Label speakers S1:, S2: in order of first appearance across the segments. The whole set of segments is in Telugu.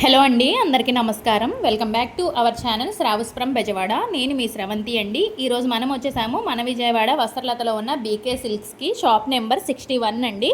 S1: హలో అండి, అందరికీ నమస్కారం. Welcome back to our channel Shravas from Bezawada. నేను మీ స్రవంతి అండి. ఈరోజు మనం వచ్చేసాము మన విజయవాడ వస్త్రలతలో ఉన్న బీకే సిల్క్స్కి. షాప్ నెంబర్ 61 అండి.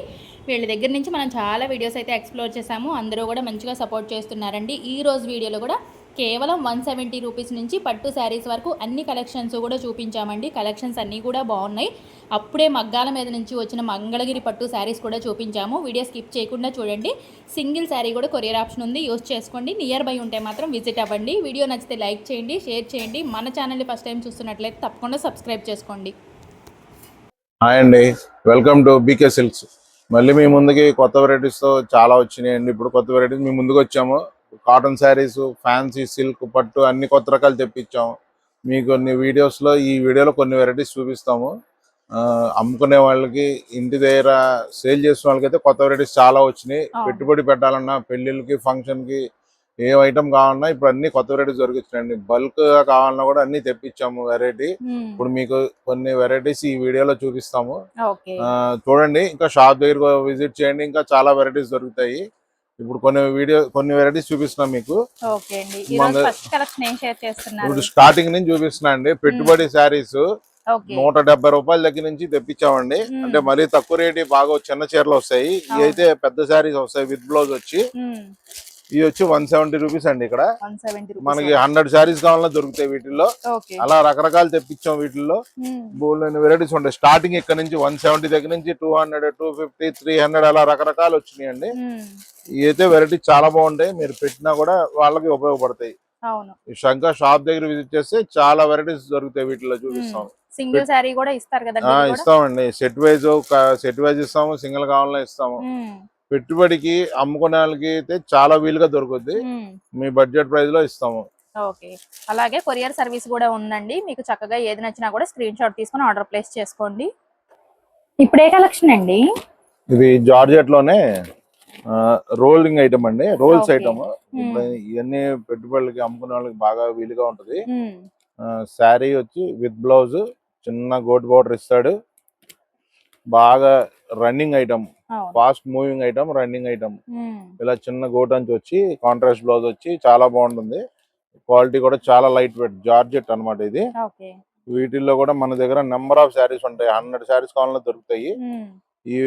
S1: వీళ్ళ దగ్గర నుంచి మనం చాలా వీడియోస్ అయితే ఎక్స్ప్లోర్ చేసాము. అందరూ కూడా మంచిగా సపోర్ట్ చేస్తున్నారండి. ఈ రోజు వీడియోలో కూడా కేవలం 170 రూపీస్ నుంచి పట్టు శారీస్ వరకు అన్ని కలెక్షన్స్ కూడా చూపించామండి. కలెక్షన్స్ అన్నీ కూడా బాగున్నాయి. అప్పుడే మగ్గాల మీద నుంచి వచ్చిన మంగళగిరి పట్టు శారీస్ కూడా చూపించాము. వీడియో స్కిప్ చేయకుండా చూడండి. సింగిల్ శారీ కూడా కొరియర్ ఆప్షన్ ఉంది, యూస్ చేసుకోండి. నియర్ బై ఉంటే మాత్రం విజిట్ అవ్వండి. వీడియో నచ్చితే లైక్ చేయండి, షేర్ చేయండి. మన ఛానల్ని ఫస్ట్ టైం చూస్తున్నట్లయితే తప్పకుండా సబ్స్క్రైబ్ చేసుకోండి.
S2: హాయ్ అండి, వెల్కమ్ టు బీకే సిల్క్స్. మళ్ళీ మీ ముందుకి కొత్త వెరైటీస్తో చాలా వచ్చినాయండి. ఇప్పుడు కొత్త వెరైటీస్ మీ ముందుకు వచ్చాము. కాటన్ శారీస్, ఫ్యాన్సీ, సిల్క్, పట్టు అన్ని కొత్త రకాలు తెప్పించాము. మీకు కొన్ని వీడియోస్లో ఈ వీడియోలో కొన్ని వెరైటీస్ చూపిస్తాము. అమ్ముకునే వాళ్ళకి, ఇంటి దగ్గర సేల్ చేసిన వాళ్ళకైతే కొత్త వెరైటీస్ చాలా వచ్చినాయి. పెట్టుబడి పెట్టాలన్నా, పెళ్ళిళ్ళకి, ఫంక్షన్కి ఏ ఐటమ్ కావాలన్నా ఇప్పుడు అన్ని కొత్త వెరైటీస్ దొరికిస్తున్నాయండి. బల్క్ గా కావాలన్నా కూడా అన్ని తెప్పించాము వెరైటీ. ఇప్పుడు మీకు కొన్ని వెరైటీస్ ఈ వీడియోలో చూపిస్తాము, చూడండి. ఇంకా షాప్ దగ్గర విజిట్ చేయండి, ఇంకా చాలా వెరైటీస్ దొరుకుతాయి. ఇప్పుడు కొన్ని వెరైటీస్ చూపిస్తున్నాం మీకు. ఇప్పుడు స్టార్టింగ్ నుంచి చూపిస్తున్నా అండి. పెట్టుబడి శారీస్ 170 రూపాయల దగ్గర నుంచి తెప్పించామండి. అంటే మరీ తక్కువ రేటు, బాగా చిన్న చీరలు వస్తాయి. ఇవి అయితే పెద్ద శారీస్ వస్తాయి విత్ బ్లౌజ్ వచ్చి. ఇవి వచ్చి 170 రూపీస్ అండి. ఇక్కడ మనకి 100 శారీస్ కావాలన్నా దొరుకుతాయి వీటిల్లో. అలా రకరకాలు తెప్పించాం. వీటిల్లో బోల్డ్ వెరైటీస్ ఉంటాయి. స్టార్టింగ్ ఇక్కడ నుంచి 170 దగ్గర నుంచి 200, 250, 300 అలా రకరకాలు వచ్చినాయండి. ఇవైతే వెరైటీ చాలా బాగుంటాయి. మీరు పెట్టినా కూడా వాళ్ళకి ఉపయోగపడతాయి. శంకర్ షాప్ దగ్గర విజిట్ చేస్తే చాలా వెరైటీస్ దొరుకుతాయి. వీటిలో చూపిస్తాం.
S1: సింగిల్ సారీ కూడా ఇస్తారు కదా?
S2: ఇస్తామండి. సెట్ వైజ్ ఇస్తాము, సింగిల్ కావాలన్నా ఇస్తాము. పెట్టుబడికి, అమ్ముకునే వాళ్ళకి అయితే చాలా వీలుగా దొరుకుద్ది. మీ బడ్జెట్ ప్రైస్ లో ఇస్తాము.
S1: ఓకే, అలాగే కొరియర్ సర్వీస్ కూడా ఉందండి. మీకు చక్కగా ఏది నచ్చినా కూడా స్క్రీన్ షాట్ తీసుకొని ఆర్డర్ ప్లేస్ చేసుకోండి. ఇప్పుడు ఏ కలెక్షన్ అండి?
S2: ఇది జార్జెట్ లోనే రోలింగ్ ఐటమ్ అండి, రోల్స్ ఐటమ్. ఇవన్నీ పెట్టుబడులకి, అమ్ముకునే వాళ్ళకి బాగా వీలుగా ఉంటది. శారీ వచ్చి విత్ బ్లౌజ్, చిన్న గోట్ బోర్డర్ ఇస్తాడు. బాగా running item, fast moving item, running item. ఇలా చిన్న గోట్ అంచు వచ్చి, కాంట్రాస్ట్ బ్లౌజ్ వచ్చి చాలా బాగుంటుంది. క్వాలిటీ కూడా చాలా లైట్ వెయిట్, జార్జెట్ అనమాట ఇది. వీటిల్లో కూడా మన దగ్గర నెంబర్ ఆఫ్ శారీస్ ఉంటాయి. 100 శారీస్ కావాలన్నా దొరుకుతాయి. ఈ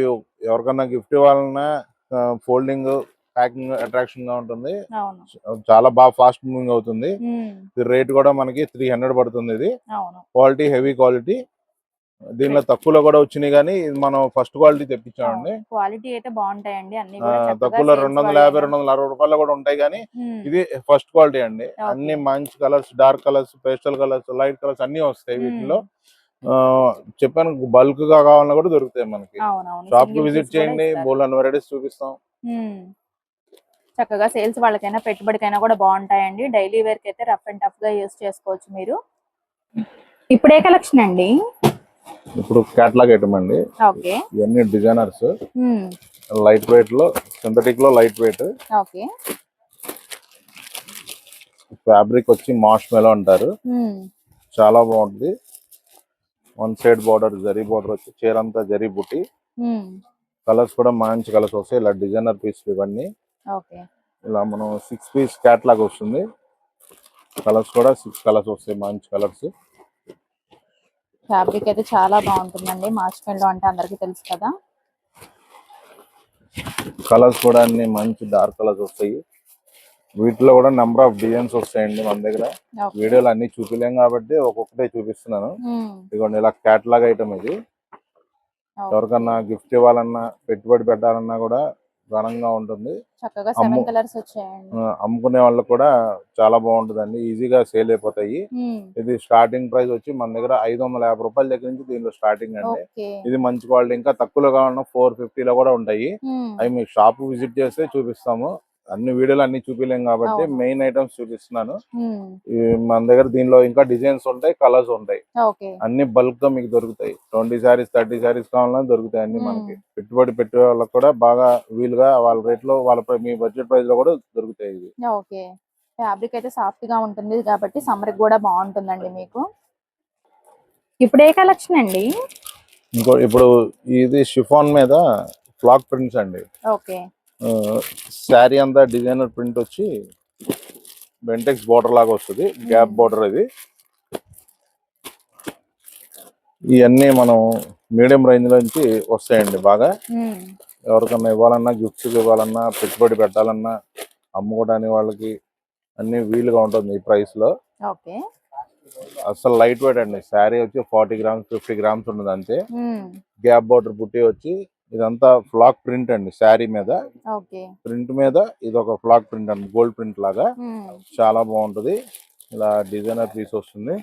S2: ఎవరికన్నా గిఫ్ట్ ఇవ్వాలన్నా, ఫోల్డింగ్, ప్యాకింగ్ అట్రాక్షన్ గా ఉంటుంది. చాలా బాగా ఫాస్ట్ మూవింగ్ అవుతుంది. రేట్ కూడా మనకి 300 పడుతుంది. ఇది క్వాలిటీ, హెవీ క్వాలిటీ. దీనిలో తక్కువలో కూడా వచ్చినాయి, కానీ మనం ఫస్ట్ క్వాలిటీ తెప్పించామండి.
S1: క్వాలిటీ అయితే బాగుంటాయండి.
S2: తక్కువలో 250, 260 రూపాయలు కూడా ఉంటాయి, కానీ ఇది ఫస్ట్ క్వాలిటీ అండి. అన్ని మంచి colours, dark colours, pastel colours, light colours అన్ని వస్తాయి వీటిలో. చెప్పాను, బల్క్ గా కావాలన్నా కూడా దొరుకుతాయి మనకి. షాప్ కి విజిట్ చేయండి, బోల్డ్ వెరైటీస్ చూపిస్తాం.
S1: చక్కగా సేల్స్ వాళ్ళకైనా, పెట్టుబడికైనా కూడా బాగుంటాయండి. డైలీ వేర్ కి అయితే రఫ్ అండ్ టఫ్ గా యూస్ చేసుకోవచ్చు మీరు. ఇప్పుడు ఏ కలెక్షన్ అండి?
S2: ఇప్పుడు కేటలాగ్ ఐటమ్ అండి. ఇవన్నీ డిజైనర్స్, లైట్ వెయిట్ లో, సింథటిక్ లో లైట్ వెయిట్. ఫ్యాబ్రిక్ వచ్చి మాష్ మెలో అంటారు. చాలా బాగుంటుంది. One side border, zari border వచ్చి, చీర అంతా జరీ బుట్టి. కలర్స్ కూడా మంచి కలర్స్ వస్తాయి. ఇలా డిజైనర్ పీస్ ఇవన్నీ. ఇలా మనం 6 పీస్ కేటలాగ్ వస్తుంది. కలర్స్ కూడా 6 కలర్స్ వస్తాయి, మంచి కలర్స్.
S1: ఫ్యాబ్రిక్ అయితే చాలా బాగుంటుందండి. మార్చిమెల్లో అంటే అందరికి తెలుసు కదా.
S2: కలర్స్ కూడా అన్ని మంచి డార్క్ కలర్స్ వస్తాయి. వీటిలో కూడా నెంబర్ ఆఫ్ డిజైన్స్ వస్తాయండి మన దగ్గర. వీడియోలు అన్ని చూపిలేం కాబట్టి ఒక్కొక్కటే చూపిస్తున్నాను. ఇదిగోండి, ఇలా కేటలాగ్ ఐటమ్ ఇది. ఎవరికన్నా గిఫ్ట్ ఇవ్వాలన్నా, పెట్టుబడి పెట్టాలన్నా కూడా ఘనంగా ఉంటుంది. అమ్ముకునే వాళ్ళకి కూడా చాలా బాగుంటుందండి. ఈజీగా సేల్ అయిపోతాయి. ఇది స్టార్టింగ్ ప్రైస్ వచ్చి మన దగ్గర 550 రూపాయల దగ్గర నుంచి దీనిలో స్టార్టింగ్ అండి. ఇది మంచి క్వాలిటీ. ఇంకా తక్కువలో కావాలన్నా 450 లో కూడా ఉంటాయి. అవి మీకు షాప్ విజిట్ చేస్తే చూపిస్తాము. అన్ని వీడియోలు అన్ని చూపిలేం కాబట్టి మెయిన్ ఐటమ్స్ చూపిస్తున్నాను. మన దగ్గర దీనిలో ఇంకా డిజైన్స్ ఉంటాయి, కలర్స్ ఉంటాయి. అన్ని బల్క్ గా మీకు దొరుకుతాయి. 20 శారీస్, 30 శారీస్ కావాలన్నా దొరుకుతాయి అన్ని మనకి. పెట్టుబడి పెట్టే వాళ్ళకి కూడా బాగా వీలుగా, వాళ్ళ రేట్ లో, వాళ్ళ మీ బడ్జెట్ ప్రైస్ లో కూడా దొరుకుతాయి. ఇది
S1: ఫ్యాబ్రిక్ అయితే సాఫ్ట్ గా ఉంటుంది కాబట్టి సమ్మర్ కూడా బాగుంటుందండి మీకు. ఇప్పుడు ఏ కలెక్షన్ అండి?
S2: ఇప్పుడు ఇది షిఫాన్ మీద ఫ్లాక్ ప్రింట్స్ అండి. శారీ అంతా డిజైనర్ ప్రింట్ వచ్చి బెంటెక్స్ బోర్డర్ లాగా వస్తుంది, గ్యాప్ బోర్డర్ ఇది. ఇవన్నీ మనం మీడియం రేంజ్ నుంచి వస్తాయండి బాగా. ఎవరికన్నా ఇవ్వాలన్నా, గిఫ్ట్స్ ఇవ్వాలన్నా, పెట్టుబడి పెట్టాలన్నా, అమ్ముకోవడానికి వాళ్ళకి అన్ని వీలుగా ఉంటుంది ఈ ప్రైస్ లో.
S1: ఓకే.
S2: అసలు లైట్ వెయిట్ అండి. శారీ వచ్చి 40 గ్రామ్స్ 50 గ్రామ్స్ ఉండదు అంతే. గ్యాప్ బోర్డర్ బుట్టి వచ్చి ఇదంతా ఫ్లాక్ ప్రింట్ అండి. శారీ మీద ప్రింట్ మీద ఇది ఒక ఫ్లాక్ ప్రింట్ అండి, గోల్డ్ ప్రింట్ లాగా చాలా బాగుంటది. ఇలా డిజైనర్ పీస్ వస్తుంది.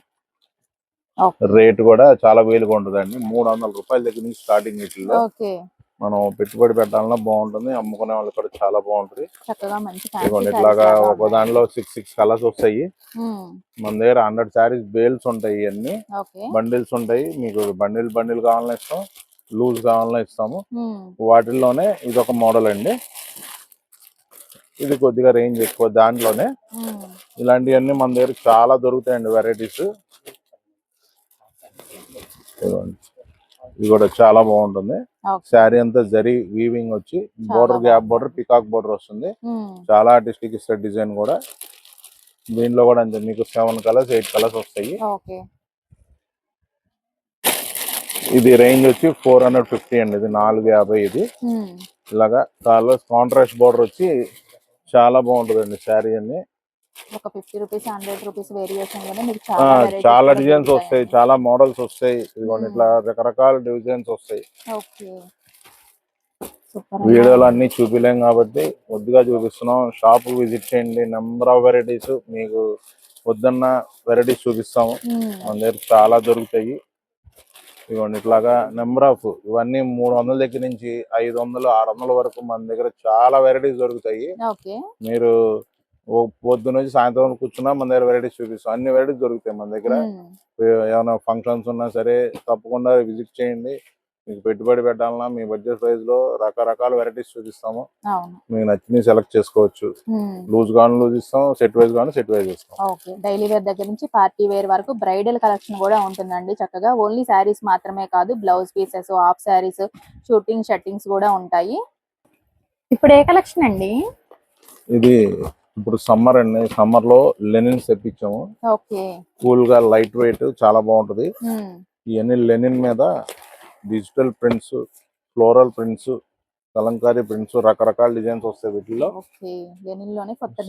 S2: రేట్ కూడా చాలా వేలుగా ఉంటుందండి. 300 రూపాయల దగ్గర నుంచి స్టార్టింగ్ వీటిల్లో. మనం పెట్టుబడి పెట్టాలన్నా బాగుంటుంది, అమ్ముకునే వాళ్ళకి కూడా చాలా బాగుంటుంది. ఇట్లాగా ఒక దానిలో 6 కలర్స్ వస్తాయి. మన దగ్గర 100 శారీస్ బేల్స్ ఉంటాయి. ఇవన్నీ బండిల్స్ ఉంటాయి. మీకు బండిల్ కావాలన్నా ఇస్తాం, లూజ్ కావాలన్నా ఇస్తాము. వాటిల్లోనే ఇది ఒక మోడల్ అండి. ఇది కొద్దిగా రేంజ్ ఎక్కువ. దాంట్లోనే ఇలాంటివన్నీ మన దగ్గర చాలా దొరుకుతాయండి వెరైటీస్. ఇది కూడా చాలా బాగుంటుంది. శారీ అంతా జరీ వీవింగ్ వచ్చి border, gap border, peacock border వస్తుంది. చాలా ఆర్టిస్టిక్ ఇస్తారు డిజైన్ కూడా. దీంట్లో కూడా అంతే, మీకు 7 కలర్స్ 8 కలర్స్ వస్తాయి. ఇది రేంజ్ వచ్చి 450 అండి. ఇది 450. ఇది ఇలాగా కలర్స్ కాంట్రాస్ట్ బోర్డర్ వచ్చి చాలా బాగుంటుందండి శారీ అన్ని.
S1: ఒక 50 రూపీస్ 100 రూపీస్ వేరియేషన్ లోనే మీకు
S2: చాలా డిజైన్స్ వస్తాయి, చాలా మోడల్స్ వస్తాయి. ఇదిగోండి ఇట్లా రకరకాల డిజైన్స్ వస్తాయి. వీడియోలో అన్ని చూపిలేం కాబట్టి కొద్దిగా చూపిస్తున్నాం. షాప్ విజిట్ చేయండి. నెంబర్ ఆఫ్ వెరైటీస్ మీకు వద్దన్న వెరైటీస్ చూపిస్తాము. మన దగ్గర చాలా దొరుకుతాయి. ఇదిగోండి ఇట్లాగా నెంబర్ ఆఫ్, ఇవన్నీ 300 దగ్గర నుంచి 500 600 వరకు మన దగ్గర చాలా వెరైటీస్ దొరుకుతాయి. మీరు పొద్దు నుంచి సాయంత్రం కూర్చున్నా మన దగ్గర వెరైటీస్ చూపిస్తాం. అన్ని వెరైటీస్ దొరుకుతాయి మన దగ్గర. ఏమైనా ఫంక్షన్స్ ఉన్నా సరే తప్పకుండా విజిట్ చేయండి. మీకు పెట్టుబడి పెట్టాలన్నా మీ బడ్జెట్ ప్రైస్ లో రకరకాల వెరైటీస్ చూపిస్తాము. మీకు నచ్చినవి సెలెక్ట్ చేసుకోవచ్చు. లూజ్ గాను లూజ్ ఇస్తాం, సెట్ వైజ్ గాను సెట్ వైజ్ ఇస్తాం.
S1: డైలీ వేర్ దగ్గర నుంచి పార్టీ వేర్ వరకు బ్రైడల్ కలెక్షన్ కూడా ఉంటుందండి. చక్కగా ఓన్లీ శారీస్ మాత్రమే కాదు, blouse pieces, half saris, shooting shirtings కూడా ఉంటాయి. ఇప్పుడు ఏ కలెక్షన్ అండి?
S2: ఇది ఇప్పుడు సమ్మర్ అండి. సమ్మర్ లో లెనిన్స్ తెప్పించాము. కూల్ గా లైట్ వెయిట్ చాలా బాగుంటది. ఇవన్నీ లెనిన్ మీద digital prints, floral prints, Kalamkari prints, రకరకాల డిజైన్స్ వస్తాయి వీటిలో.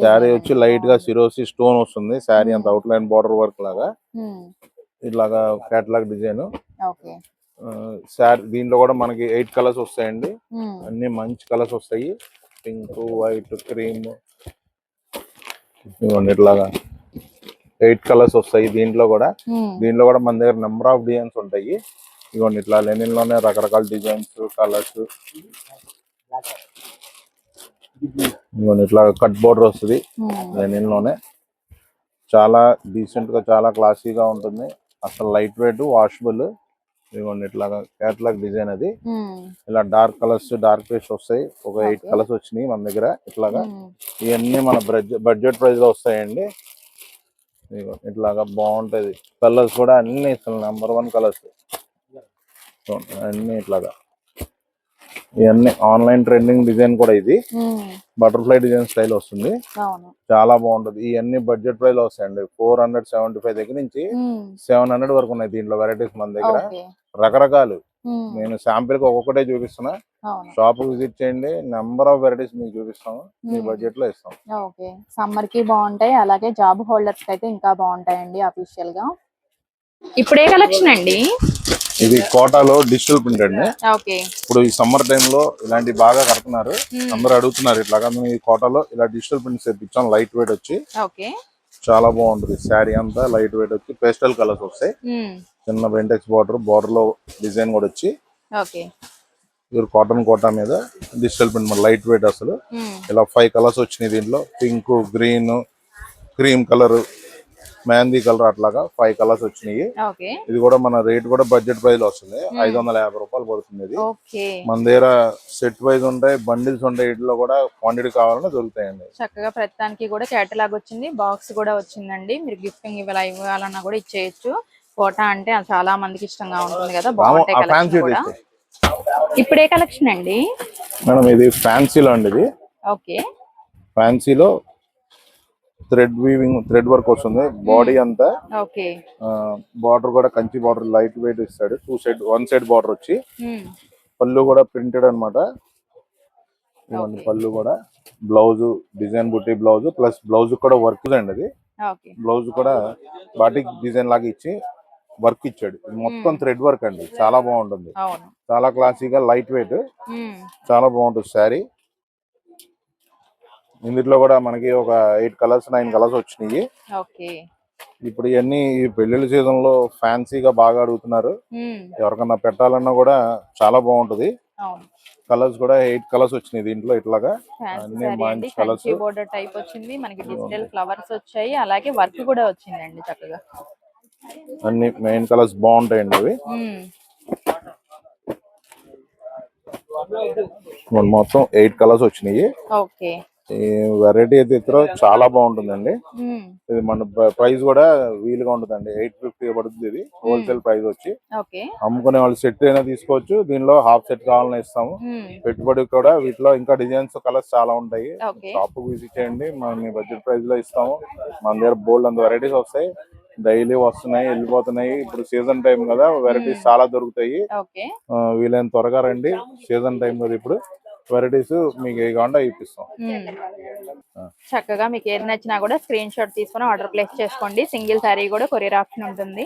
S2: శారీ వచ్చి లైట్ గా సిరోసి స్టోన్ వస్తుంది. శారీ అంత అవుట్ లైన్ బార్డర్ వర్క్ లాగా ఇలాగా కేటలాగ్ డిజైన్. శారీ దీంట్లో కూడా మనకి 8 కలర్స్ వస్తాయండి. అన్ని మంచి కలర్స్ వస్తాయి. పింక్, వైట్, క్రీమ్, ఇవ్వండి ఇట్లాగా 8 కలర్స్ వస్తాయి. దీంట్లో కూడా మన దగ్గర నెంబర్ ఆఫ్ డిజైన్స్ ఉంటాయి. ఇవ్వండి ఇట్లా లెనిన్ లోనే రకరకాల డిజైన్స్, కలర్స్. ఇవ్వండి ఇట్లా కట్ బోర్డర్ వస్తుంది లెనిన్ లోనే. చాలా డీసెంట్ గా, చాలా క్లాసీగా ఉంటుంది. అసలు లైట్ వెయిట్, వాషబుల్. ఇవ్వండి ఇట్లాగా కేటలాగ్ డిజైన్ అది. ఇలా డార్క్ కలర్స్, డార్క్ పేస్ట్ వస్తాయి. ఒక 8 కలర్స్ వచ్చినాయి మన దగ్గర. ఇట్లాగా ఇవన్నీ మన బడ్జెట్ ప్రైస్ లో వస్తాయండి. ఇట్లాగా బాగుంటది. కలర్స్ కూడా అన్ని నెంబర్ 1 కలర్స్ అన్ని. ఇట్లాగా ఇవన్నీ ఆన్లైన్ ట్రెండింగ్ డిజైన్ కూడా. ఇది బటర్ఫ్లై డిజైన్ స్టైల్ వస్తుంది. చాలా బాగుంటది. ఇవన్నీ బడ్జెట్ ప్రైస్ లో వస్తాయండి. 475 దగ్గర నుంచి 700 వరకు ఉన్నాయి దీంట్లో వెరైటీస్ మన దగ్గర. రకరకాలు. నేను శాంపిల్ కి ఒక్కొక్కటే చూపిస్తున్నా. షాప్ విజిట్ చేయండి. నెంబర్ ఆఫ్ వెరైటీస్ మీకు చూపిస్తాము. మీ బడ్జెట్ లో ఇస్తాం.
S1: సమ్మర్ కి బాగుంటాయి, అలాగే జాబ్ హోల్డర్స్ కి అయితే ఇంకా బాగుంటాయండి అఫీషియల్ గా. ఇప్పుడు ఏ కలెక్షన్ అండి?
S2: ఇది కోటాలో డిజిటల్ ప్రింట్ అండి. ఇప్పుడు ఈ సమ్మర్ టైమ్ లో ఇలాంటి బాగా కడుతున్నారు, అందరూ అడుగుతున్నారు. ఇట్లాగా ఈ కోటాలో ఇలా డిజిటల్ ప్రింట్స్ తెప్పించాం. లైట్ వెయిట్ వచ్చి చాలా బాగుంటుంది. శారీ అంతా లైట్ వెయిట్ వచ్చి పేస్టల్ కలర్స్ వస్తాయి. చిన్న బెంటెక్స్ బోర్డర్ లో డిజైన్ కూడా వచ్చి కాటన్ కోటా మీద డిజిటల్ ప్రింట్ లైట్ వెయిట్. అసలు ఇలా 5 కలర్స్ వచ్చినాయి దీంట్లో. Pink, green, cream colour, mehndi colour, అట్లాగా 5 కలర్స్ వచ్చినాయి. ఇది కూడా మన రేట్ కూడా బడ్జెట్ ప్రైస్ లో వస్తుంది. 550 రూపాయలు పడుతుంది. ఇది మన దగ్గర సెట్ వైజ్ ఉంటాయి, బండిల్స్ ఉంటాయి. వీటిలో కూడా క్వాంటిటీ కావాలన్నా దొరుకుతాయండి.
S1: చక్కగా ప్రతిదానికి కూడా కేటలాగ్ వచ్చింది, బాక్స్ కూడా వచ్చిందండి. మీరు గిఫ్టింగ్ ఇవ్వాలన్నా కూడా ఇచ్చేయచ్చు. కోటా అంటే చాలా మందికి ఇష్టంగా ఉంటుంది కదా, బాగుంటాయి కలెక్షన్ కూడా. ఇప్పుడే కలెక్షన్ అండి?
S2: మేడం ఇది ఫ్యాన్సీలో అండి. ఇది
S1: ఓకే.
S2: ఫ్యాన్సీలో థ్రెడ్ వర్క్ వస్తుంది బాడీ అంతా.
S1: ఓకే.
S2: బార్డర్ కూడా కంచి బార్డర్ లైట్ వెయిట్ ఇస్తాడు. వన్ సైడ్ బార్డర్ వచ్చి పళ్ళు కూడా ప్రింటెడ్ అనమాట. పళ్ళు కూడా బ్లౌజ్ డిజైన్ బుట్టి బ్లౌజ్ ప్లస్ బ్లౌజ్ కూడా వర్క్ అండి. అది బ్లౌజ్ కూడా బాటిక్ డిజైన్ లాగా ఇచ్చి వర్క్ ఇచ్చాడు. మొత్తం థ్రెడ్ వర్క్ అండి. చాలా బాగుంటుంది. చాలా క్లాసీగా లైట్ వెయిట్ చాలా బాగుంటుంది శారీ. ఇందులో కూడా మనకి ఒక 8 కలర్స్ 9 కలర్స్ వచ్చినాయి. ఇప్పుడు ఇవన్నీ ఈ పెళ్లిళ్ళ సీజన్ లో ఫ్యాన్సీగా బాగా అడుగుతున్నారు. ఎవరికన్నా పెట్టాలన్నా కూడా చాలా బాగుంటది. కలర్స్ కూడా 8 కలర్స్ వచ్చినాయి దీంట్లో. ఇట్లాగా అన్ని మంచి కలర్స్.
S1: బోర్డర్ టైప్ వచ్చింది మనకి. డిజిటల్ ఫ్లవర్స్ వచ్చాయి. అలాగే వర్క్ కూడా వచ్చిందండి చక్కగా.
S2: అన్ని మెయిన్ కలర్స్ బాగుంటాయండి అవి. మొత్తం 8 కలర్స్ వచ్చినాయి.
S1: ఓకే.
S2: ఈ వెరైటీ అయితే ఇతర చాలా బాగుంటుందండి. ఇది మన ప్రైస్ కూడా వీలుగా ఉంటుందండి. 850 పడుతుంది. ఇది హోల్సేల్ ప్రైస్ వచ్చి. అమ్ముకునే వాళ్ళు సెట్ అయినా తీసుకోవచ్చు. దీనిలో హాఫ్ సెట్ కావాలని ఇస్తాము. పెట్టుబడి కూడా వీటిలో ఇంకా డిజైన్స్ కలర్స్ చాలా ఉంటాయి. షాప్ విజిట్ చేయండి. మీ బడ్జెట్ ప్రైస్ లో ఇస్తాము. మన దగ్గర బోల్డ్ అంత వెరైటీస్ వస్తాయి. డైలీ వస్తున్నాయి వెళ్ళిపోతున్నాయి. ఇప్పుడు సీజన్ టైం కదా వెరైటీస్ చాలా దొరుకుతాయి. వీలైన త్వరగా రండి. సీజన్ టైం కదా ఇప్పుడు. వెరైటీస్ మీకు ఏ కావాలంటే ఇప్పిస్తాం.
S1: చక్కగా మీకు ఏది నచ్చినా కూడా స్క్రీన్ షాట్ తీసుకొని ఆర్డర్ ప్లేస్ చేసుకోండి. సింగిల్ సారీ కూడా కొరియర్ ఆప్షన్ ఉంటుంది.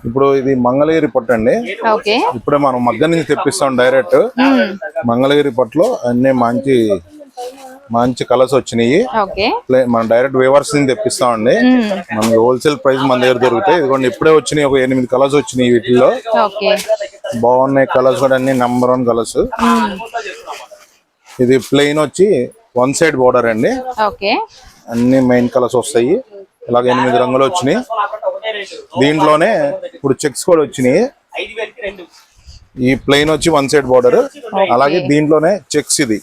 S2: ఇప్పుడు ఇది మంగళగిరి పట్టు అండి. ఇప్పుడే మనం మగ్గ నుంచి తెప్పిస్తాం డైరెక్ట్. మంగళగిరి పట్టులో అన్ని మంచి కలర్స్ వచ్చినాయి. మనం డైరెక్ట్ వేవర్స్ నుంచి తెప్పిస్తామండి. మనకి హోల్సేల్ ప్రైస్ మన దగ్గర దొరుకుతాయి. ఇదిగోండి ఇప్పుడే వచ్చినాయి. ఒక 8 కలర్స్ వచ్చినాయి. వీటిల్లో బాగున్నాయి కలర్స్ కూడా అన్ని నెంబర్ 1 కలర్స్. ఇది ప్లెయిన్ వచ్చి 1 సైడ్ బోర్డర్ అండి. అన్ని మెయిన్ కలర్స్ వస్తాయి. ఇలాగ 8 రంగులు వచ్చినాయి. దీంట్లోనే ఇప్పుడు చెక్స్ కూడా వచ్చినాయి. ఈ ప్లెయిన్ వచ్చి 1 సైడ్ బోర్డర్. అలాగే దీంట్లోనే చెక్స్ ఇది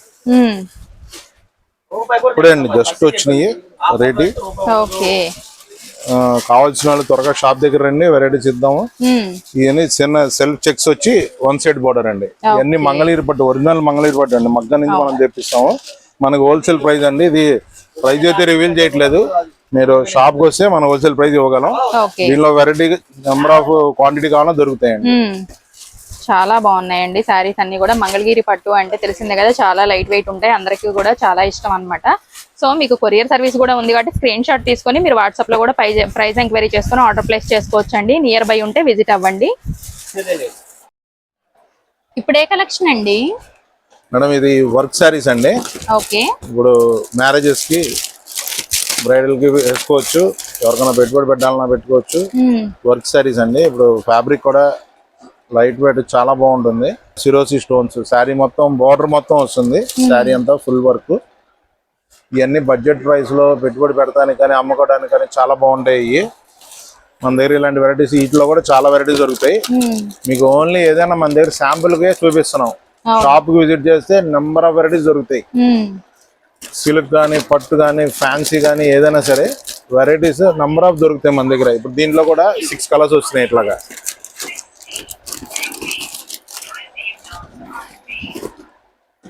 S2: ఇప్పుడే అండి జస్ట్ వచ్చినాయి. రేటు కావాల్సిన వాళ్ళు త్వరగా షాప్ దగ్గర రండి. వెరైటీస్ ఇద్దాము. ఇవన్నీ చిన్న సెల్ఫ్ చెక్స్ వచ్చి 1 సైడ్ బోర్డర్ అండి. ఇవన్నీ మంగళగిరి పట్టు, ఒరిజినల్ మంగళగిరి పట్టు అండి. మగ్గ నుంచి మనం తెప్పిస్తాము. మనకు హోల్సేల్ ప్రైస్ అండి. ఇది ప్రైస్ అయితే రివీల్ చేయట్లేదు. మీరు షాప్ కి వస్తే మనం హోల్సేల్ ప్రైస్ ఇవ్వగలం. దీనిలో వెరైటీ నెంబర్ ఆఫ్ క్వాంటిటీ కావాలన్నా దొరుకుతాయండి.
S1: చాలా బాగున్నాయండి శారీస్ అన్ని కూడా. మంగళగిరి పట్టు అంటే తెలిసిందే కదా, చాలా లైట్ వెయిట్ ఉంటాయి. అందరికీ కూడా చాలా ఇష్టం అన్నమాట. సో మీకు కొరియర్ సర్వీస్ కూడా ఉంది కాబట్టి స్క్రీన్ షాట్ తీసుకొని మీరు వాట్సాప్ లో కూడా ప్రైస్ ఎంక్వైరీ చేసుకొని ఆర్డర్ ప్లేస్ చేసుకోవచ్చు అండి. నియర్ బై ఉంటే విజిట్ అవ్వండి. ఇప్పుడే కలెక్షన్ అండి
S2: మేడం. ఇది వర్క్ శారీస్ అండి. ఇప్పుడు మ్యారేజెస్ కి బ్రైడల్ కి వేసుకోవచ్చు. ఎవరికైనా పెట్టుబడి పెట్టాలన్నా పెట్టుకోవచ్చు. వర్క్ శారీస్ అండి. ఇప్పుడు ఫ్యాబ్రిక్ కూడా లైట్ వెయిట్ చాలా బాగుంటుంది. సిరోసి స్టోన్స్ శారీ మొత్తం బోర్డర్ మొత్తం వస్తుంది. శారీ అంతా ఫుల్ వర్క్. ఇవన్నీ బడ్జెట్ ప్రైస్ లో పెట్టుబడి పెడతానికి కానీ అమ్ముకోవడానికి కానీ చాలా బాగుంటాయి. మన దగ్గర ఇలాంటి వెరైటీస్ వీటిలో కూడా చాలా వెరైటీస్ దొరుకుతాయి. మీకు ఓన్లీ ఏదైనా మన దగ్గర శాంపుల్ కే చూపిస్తున్నాం. షాప్ కి విజిట్ చేస్తే నెంబర్ ఆఫ్ వెరైటీస్ దొరుకుతాయి. సిల్క్ కానీ పట్టు కానీ ఫ్యాన్సీ కానీ ఏదైనా సరే వెరైటీస్ నెంబర్ ఆఫ్ దొరుకుతాయి మన దగ్గర. ఇప్పుడు దీంట్లో కూడా 6 కలర్స్ వచ్చినాయి. ఇట్లాగా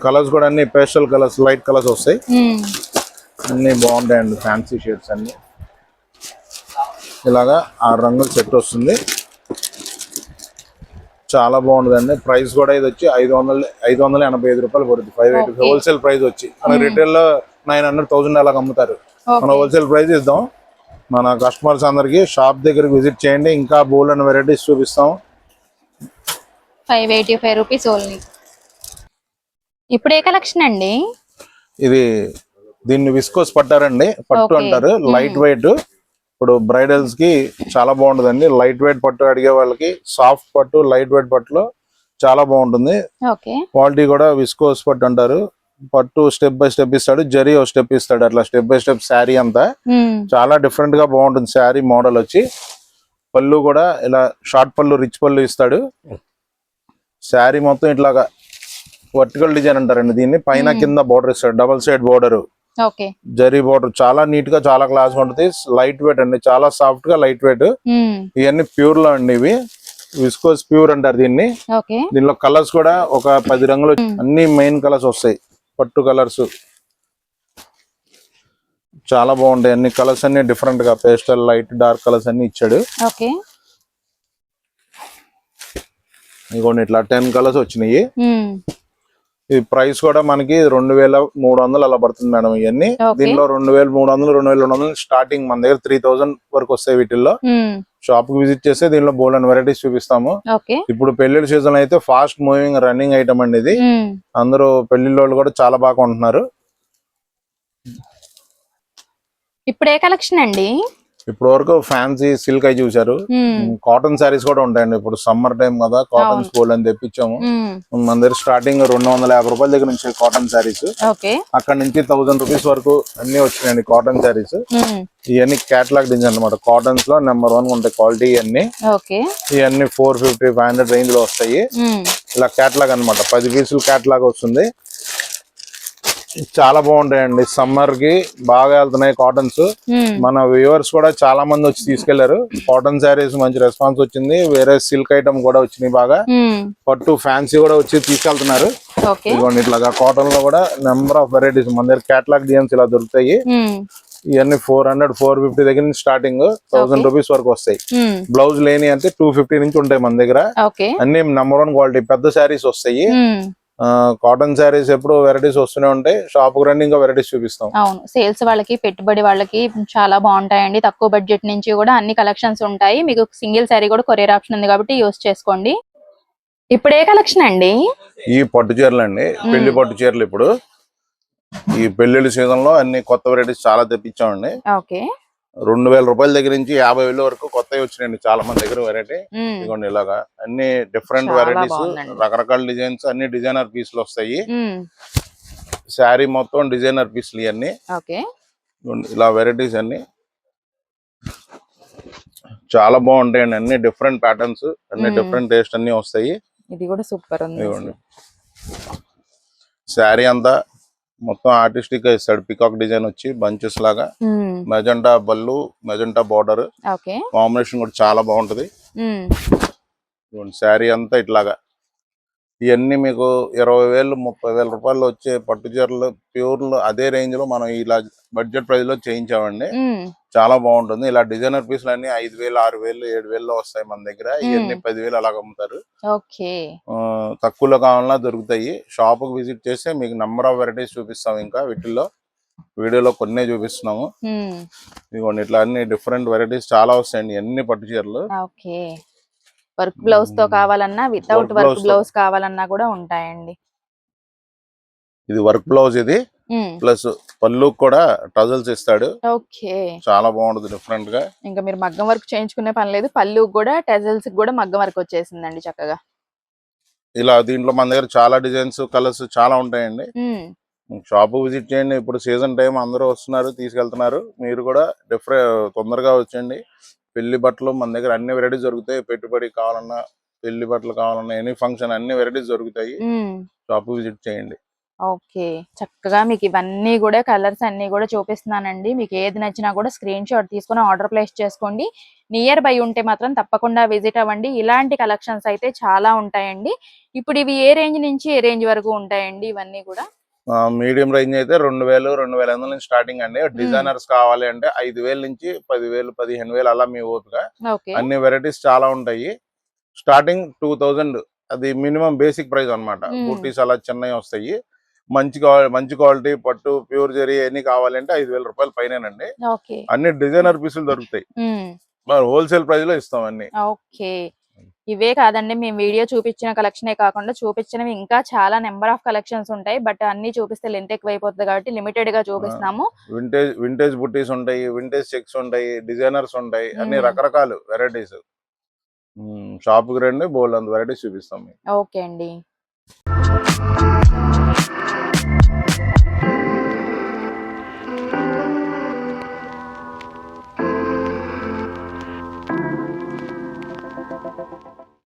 S2: కలర్స్ కూడా అన్ని పేస్టల్ కలర్స్ లైట్ కలర్స్ వస్తాయి. అన్ని బాగుంటాయండి. ఫ్యాన్సీ షేడ్స్ అన్ని ఇలాగా 6 రంగుల సెట్ వస్తుంది. చాలా బాగుంటుందండి. ప్రైస్ కూడా ఇది వచ్చి 585 రూపాయలు పడుతుంది. 580 హోల్సేల్ ప్రైస్ వచ్చి. మన రిటైల్ లో 900 1000 అలాగ అమ్ముతారు. మన హోల్సేల్ ప్రైస్ ఇద్దాం. మన కస్టమర్స్ అందరికి షాప్ దగ్గరికి విజిట్ చేయండి. ఇంకా బోల్డ్ అండ్ వెరైటీస్ చూపిస్తాం.
S1: 585 రూపీస్ ఓన్లీ. ఇప్పుడు ఏ కలెక్షన్ అండి?
S2: ఇది దీన్ని విస్కోస్ పట్టారండి. పట్టు అంటారు. Light weight. ఇప్పుడు బ్రైడల్స్ కి చాలా బాగుంటుందండి. లైట్ వెయిట్ పట్టు అడిగే వాళ్ళకి సాఫ్ట్ పట్టు లైట్ వెయిట్ పట్టులో చాలా బాగుంటుంది. క్వాలిటీ కూడా విస్కోస్ పట్టు అంటారు. పట్టు స్టెప్ బై స్టెప్ ఇస్తాడు. జరీ ఒక స్టెప్ ఇస్తాడు. అట్లా స్టెప్ బై స్టెప్ శారీ అంతా చాలా డిఫరెంట్ గా బాగుంటుంది. శారీ మోడల్ వచ్చి పళ్ళు కూడా ఇలా షార్ట్ పళ్ళు రిచ్ పళ్ళు ఇస్తాడు. శారీ మొత్తం ఇట్లాగా వర్టికల్ డిజైన్ అంటారండి దీన్ని. పైన కింద బోర్డర్ ఇస్తాడు. Double side border zari border చాలా నీట్ గా చాలా క్లాస్ గా ఉంటుంది. లైట్ వెయిట్ అండి. చాలా సాఫ్ట్ గా లైట్ వెయిట్. ఇవన్నీ ప్యూర్ లో అండి. ఇవి విస్కోస్ ప్యూర్ అంటారు దీన్ని.
S1: ఓకే.
S2: దీనిలో కలర్స్ కూడా ఒక 10 రంగులు, అన్ని మెయిన్ కలర్స్ వస్తాయి, పట్టు కలర్స్ చాలా బాగుంటాయి. అన్ని కలర్స్ అన్ని డిఫరెంట్ గా పేస్టల్, లైట్, డార్క్ కలర్స్ అన్ని ఇచ్చాడు.
S1: ఓకే.
S2: ఇదిగోండి ఇట్లా 10 కలర్స్ వచ్చినాయి. ఈ ప్రైస్ కూడా మనకి 2300 అలా పడుతుంది మేడం. ఇవన్నీ దీనిలో 2300, 2200 స్టార్టింగ్. మన దగ్గర 3000 వరకు వస్తాయి వీటిల్లో. షాప్ కి విజిట్ చేస్తే దీనిలో బోల్డ్ అండ్ వెరైటీస్ చూపిస్తాము. ఇప్పుడు పెళ్లిళ్ళ సీజన్ అయితే ఫాస్ట్ మూవింగ్ రన్నింగ్ ఐటమ్ అండి ఇది. అందరూ పెళ్లిళ్ళోళ్ళు కూడా చాలా బాగా కొంటున్నారు.
S1: ఇప్పుడు ఏ కలెక్షన్ అండి?
S2: ఇప్పుడు వరకు ఫ్యాన్సీ సిల్క్ అయి చూసారు. కాటన్ శారీస్ కూడా ఉంటాయండి. ఇప్పుడు సమ్మర్ టైం కదా, కాటన్ స్కూల్ అని తెప్పించాము. మన దగ్గర స్టార్టింగ్ 250 రూపాయల దగ్గర నుంచి కాటన్ శారీస్, అక్కడ నుంచి 1000 రూపీస్ వరకు అన్ని వచ్చినాయండి కాటన్ శారీస్. ఇవన్నీ కేటలాగ్ డిజైన్ అన్నమాట. కాటన్స్ లో నెంబర్ 1 ఉంటాయి క్వాలిటీ. ఇవన్నీ 450, 500 రేంజ్ లో వస్తాయి. ఇలా కేటలాగ్ అన్నమాట. 10 పీసులు కేటలాగ్ వస్తుంది. చాలా బాగుంటాయండి. సమ్మర్ కి బాగా వెళ్తున్నాయి కాటన్స్. మన వ్యూవర్స్ కూడా చాలా మంది వచ్చి తీసుకెళ్లారు. కాటన్ శారీస్ మంచి రెస్పాన్స్ వచ్చింది. వేరే సిల్క్ ఐటమ్ కూడా వచ్చినాయి బాగా. పట్టు ఫ్యాన్సీ కూడా వచ్చి తీసుకెళ్తున్నారు. ఇదిగోండి ఇట్లాగా కాటన్ లో కూడా నెంబర్ ఆఫ్ వెరైటీస్ మన దగ్గర కేటలాగ్ డిజైన్స్ ఇలా దొరుకుతాయి. ఇవన్నీ 400, 450 దగ్గర నుంచి స్టార్టింగ్ 1000 రూపీస్ వరకు వస్తాయి. బ్లౌజ్ లేని అంటే 250 నుంచి ఉంటాయి మన దగ్గర. అన్ని నెంబర్ 1 క్వాలిటీ పెద్ద శారీస్ వస్తాయి. కాటన్ శారీస్ ఎప్పుడు వెరైటీస్ వస్తూనే ఉంటాయి. షాప్ కు రండి, ఇంకా వెరైటీస్ చూపిస్తాం.
S1: అవును, సేల్స్ వాళ్ళకి, పెట్టుబడి వాళ్ళకి చాలా బాగుంటాయండి. తక్కువ బడ్జెట్ నుంచి కూడా అన్ని కలెక్షన్స్ ఉంటాయి. మీకు సింగిల్ శారీ కూడా కొరియర్ ఆప్షన్ ఉంది కాబట్టి యూస్ చేసుకోండి. ఇప్పుడు ఏ కలెక్షన్ అండి?
S2: ఈ పట్టు చీరలు అండి, పెళ్లి పట్టు చీరలు. ఇప్పుడు ఈ పెళ్లిళ్ళ సీజన్ లో అన్ని కొత్త వెరైటీస్ చాలా తెప్పించామండి. 2000 రూపాయల దగ్గర నుంచి 50,000 వరకు కొత్తవి వచ్చినాయండి చాలా మంది దగ్గర వెరైటీ. ఇదిగోండి ఇలాగా అన్ని డిఫరెంట్ వెరైటీస్, రకరకాల డిజైన్స్, అన్ని డిజైనర్ పీసులు వస్తాయి. శారీ మొత్తం డిజైనర్ పీసులు ఇవన్నీ. ఇలా వెరైటీస్ అన్ని చాలా బాగుంటాయండి. అన్ని డిఫరెంట్ ప్యాటర్న్స్, అన్ని డిఫరెంట్ టేస్ట్ అన్ని వస్తాయి.
S1: ఇది కూడా సూపర్ ఉంది.
S2: ఇదిగోండి శారీ అంతా మొత్తం ఆర్టిస్టిక్ గా ఇస్తాడు. పికాక్ డిజైన్ వచ్చి బంచెస్ లాగా, మెజెంటా బల్లు, మెజెంటా బార్డర్ కాంబినేషన్ కూడా చాలా బాగుంటది. శారీ అంతా ఇట్లాగా. ఇవన్నీ మీకు 20,000, 30,000 రూపాయలు వచ్చే పట్టు చీరలు ప్యూర్ అదే రేంజ్ లో మనం ఇలా బడ్జెట్ ప్రైస్ లో చేయించామండి. చాలా బాగుంటుంది. ఇలా డిజైనర్ పీసులు అన్ని 5,000, 6,000, 7,000 లో వస్తాయి మన దగ్గర. ఇవన్నీ 10,000 అలాగ అమ్ముతారు. తక్కువలో కావాలన్నా దొరుకుతాయి. షాప్ కు విజిట్ చేస్తే మీకు నెంబర్ ఆఫ్ వెరైటీస్ చూపిస్తాం. ఇంకా వీటిల్లో వీడియోలో కొన్నే చూపిస్తున్నాము. ఇదిగోండి ఇట్లా అన్ని డిఫరెంట్ వెరైటీస్ చాలా వస్తాయండి. అన్ని పట్టు చీరలు
S1: వర్క్ బ్లౌజ్ తో కావాలన్నా, వితౌట్ వర్క్ బ్లౌజ్ కావాలన్నా కూడా ఉంటాయండి.
S2: ఇది వర్క్ బ్లౌజ్, ఇది ప్లస్ పళ్ళు కూడా టజల్స్ ఇస్తాడు. చాలా బాగుంటుంది డిఫరెంట్ గా.
S1: ఇంకా మీరు మగ్గం వర్క్ చేయించుకునే పని లేదు. పళ్ళు కూడా టజల్స్ కూడా మగ్గం వర్క్ వచ్చేసిందండి చక్కగా.
S2: ఇలా దీంట్లో మన దగ్గర చాలా డిజైన్స్, కలర్స్ చాలా ఉంటాయండి. షాప్ విజిట్ చేయండి. ఇప్పుడు సీజన్ టైం అందరూ వస్తున్నారు, తీసుకెళ్తున్నారు. మీరు కూడా తొందరగా వచ్చేయండి. పెళ్లి బట్టలు మన దగ్గర అన్ని వెరైటీస్ దొరుకుతాయి. పెట్టుబడి కావాలన్నా, పెళ్లి బట్టలు కావాలన్నా, ఎనీ ఫంక్షన్ అన్ని వెరైటీస్ దొరుకుతాయి. షాప్ విజిట్ చేయండి.
S1: చక్కగా మీకు ఇవన్నీ కూడా కలర్స్ అన్ని కూడా చూపిస్తున్నానండి. మీకు ఏది నచ్చినా కూడా స్క్రీన్ షాట్ తీసుకుని ఆర్డర్ ప్లేస్ చేసుకోండి. నియర్ బై ఉంటే మాత్రం తప్పకుండా విజిట్ అవ్వండి. ఇలాంటి కలెక్షన్స్ అయితే చాలా ఉంటాయండి. ఇప్పుడు ఇవి ఏ రేంజ్ నుంచి ఏ రేంజ్ వరకు ఉంటాయండి? ఇవన్నీ కూడా
S2: మీడియం రేంజ్ అయితే 2,000, 2,500 నుంచి స్టార్టింగ్ అండి. డిజైనర్స్ కావాలి అంటే 5,000 నుంచి 10,000, 15,000 అలా మీ ఓపిక. అన్ని వెరైటీస్ చాలా ఉంటాయి. స్టార్టింగ్ 2,000 అది మినిమం బేసిక్ ప్రైస్ అన్నమాట. బుట్టీస్ అలా చిన్నవి వస్తాయి. మంచి క్వాలిటీ పట్టు ప్యూర్ జరీ అన్ని కావాలంటే 5,000 రూపాయల పైనేనండి. అన్ని డిజైనర్ పీసులు దొరుకుతాయి. హోల్సేల్ ప్రైస్ లో ఇస్తాం అన్ని.
S1: ఇవే కాదండి, మేము వీడియో చూపించిన కలెక్షనే కాకుండా చూపించినవి ఇంకా చాలా నెంబర్ ఆఫ్ కలెక్షన్స్ ఉంటాయి. బట్ అన్ని చూపిస్తే లెంత్ ఎక్కువ అయిపోతుంది కాబట్టి లిమిటెడ్ గా చూపిస్తున్నాము.
S2: వింటేజ్ బుట్టీస్ ఉంటాయి, వింటేజ్ చెక్స్ ఉంటాయి, డిజైనర్స్ ఉంటాయి, అన్ని రకరకాల వెరైటీస్. షాప్ కి రండి, బోల్డ్ అంత వెరైటీస్ చూపిస్తాం.
S1: ఓకే అండి.